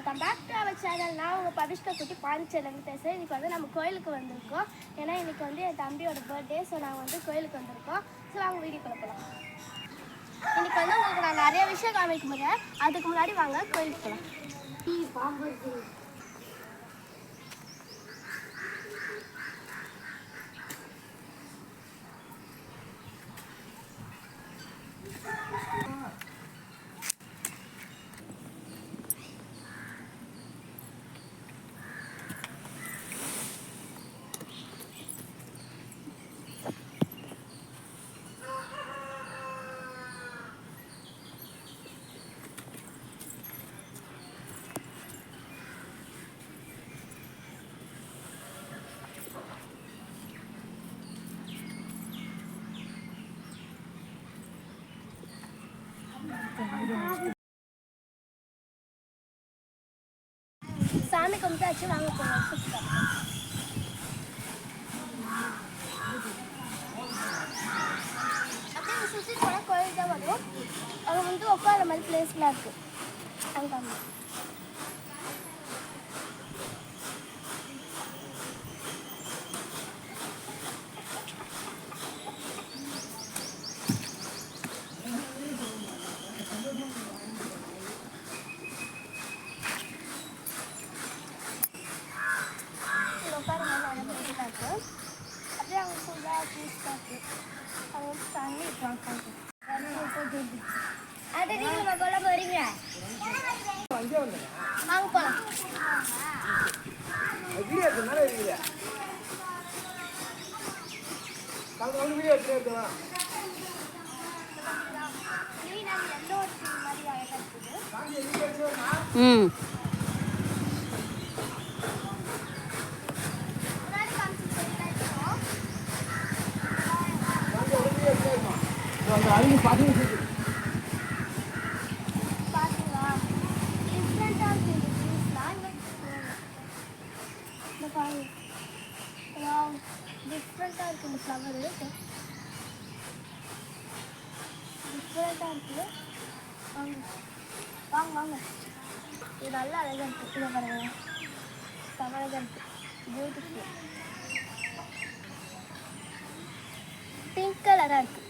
Welcome back to our channel. நான் உங்கள் பவிஷ்கா குட்டி பாண்டிச்சேரிலேருந்து பேசுகிறேன். இன்றைக்கி வந்து நம்ம கோயிலுக்கு வந்திருக்கோம். ஏன்னா இன்றைக்கி வந்து என் தம்பியோட பர்த்டே. ஸோ நாங்கள் வந்து கோயிலுக்கு வந்திருக்கோம். ஸோ நாங்கள் வீடியோக்குள்ள போகலாம். இன்றைக்கி வந்து உங்களுக்கு நான் நிறைய விஷயம் காமிக்க முடியாது. அதுக்கு முன்னாடி வாங்க கோயிலுக்கு போகலாம். பாம்பு சாமி கும்பிட்டாச்சு. வாங்க போகலாம். அப்படியே சுற்றி போனால் கோயில் தான் வரும். அங்கே வந்து உட்கார மாதிரி பிளேஸ்லாம் இருக்குது. அங்கே அப்படியே அவங்க ஃபுல்லாக பீஸ்டாக இருக்குது. அவங்க வந்து தண்ணி இருக்காங்க. அது நீங்கள் நம்ம கொள்ள போகிறீங்க. வாங்க போகலாம். ம் டிஃப்ரெண்ட்டாக இருக்குது. இந்த ஃப்ளவரு டிஃப்ரெண்ட்டாக இருக்குது. வாங்க வாங்க வாங்க. இது நல்லா அழகாக இருக்குது. இதை பாருங்க, அழகாக இருக்குது. பியூட்டிஃபுல் பிங்க் கலராக இருக்குது.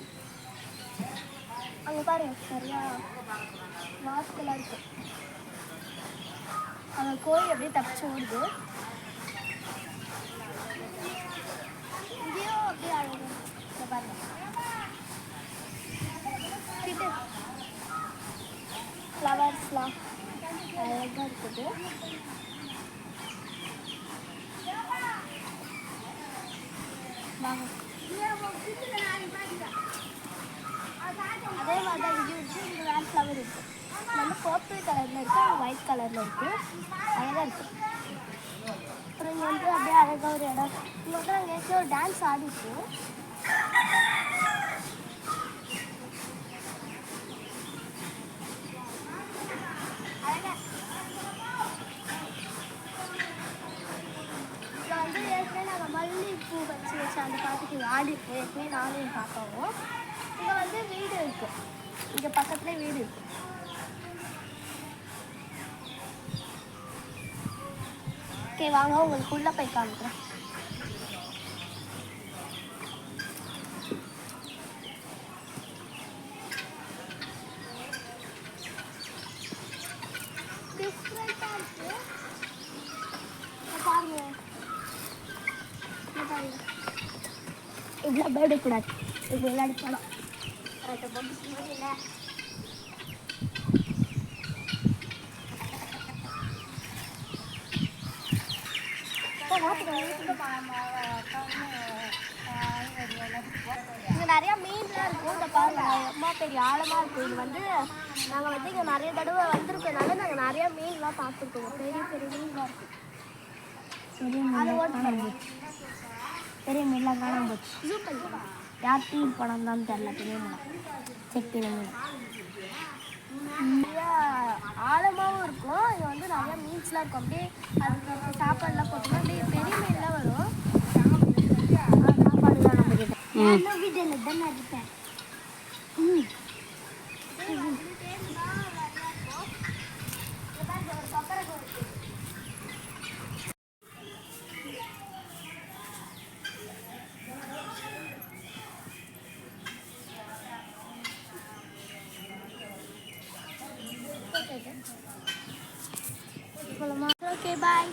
அங்கே பாருங்க, சரியா வாஸ்கலாக இருக்குது. அந்த கோழி அப்படியே தப்பிச்சு ஓடுது. இங்கேயும் அப்படியே அழகு. இதை பாருங்க, கிட்ட ஃப்ளவர்ஸ்லாம் அழகாக இருக்குது. வாங்க. அதே மாதிரி தான் இங்கே வேறு ஃப்ளவர் இருக்குது. நம்ம பர்பிள் கலரில் இருக்குது, அது ஒயிட் கலரில் இருக்குது. அழகாக இருக்குது. அப்புறம் இங்கே வந்து அப்படியே அழகாக ஒரு இடம். இங்கே வந்து நாங்கள் ஏற்கனவே ஒரு டான்ஸ் ஆடிட்டு மல்லிகைப்பூ வச்சு அந்த பாட்டுக்கு ஆடிப்போம். ஏற்கனவே நானும் என் பாப்பாவும். இங்கே வந்து வீடு இருக்குது. இங்கே பக்கத்துலேயே வீடு இருக்குது. ஓகே வாங்க, உங்களுக்கு உள்ளே போய் காமிக்கிறேன். டிஃப்ரெண்ட்டாக இருக்குது. பாருங்க, இவ்வளோ பேர்டு கூடாது. இது விளையாடி போகலாம். இல்லை இங்கே நிறையா மீன்லாம் இருக்கும். இந்த பாருங்க, அம்மா பெரிய ஆழமாக இருக்கும். இது வந்து நாங்கள் வந்து இங்கே நிறைய தடவை வந்திருக்கனால நாங்கள் நிறையா மீன்லாம் பார்த்துருக்கோம். பெரிய பெரிய மீன்லாம் இருக்கும். பெரிய மீன்லாம் காணாமல் போச்சு. ஜூம் பண்ணிக்கலாம். யார் டீ படம் தான் தெரில. பெரிய மீன் செக் பண்ண மீன் நிறையா ஆழமாகவும் இருக்கும். இங்கே வந்து நிறையா மீன்ஸ்லாம் இருக்கும். அப்படியே அதுக்கு சாப்பாடுலாம் போட்டோம்னா அப்படியே பெரிய மீன்லாம் வரும். சாப்பாடுலாம் நம்ம கிட்ட வீட்டில் தானே இருப்பேன். கொக்கரை கோழி போகலாமா? Okay bye.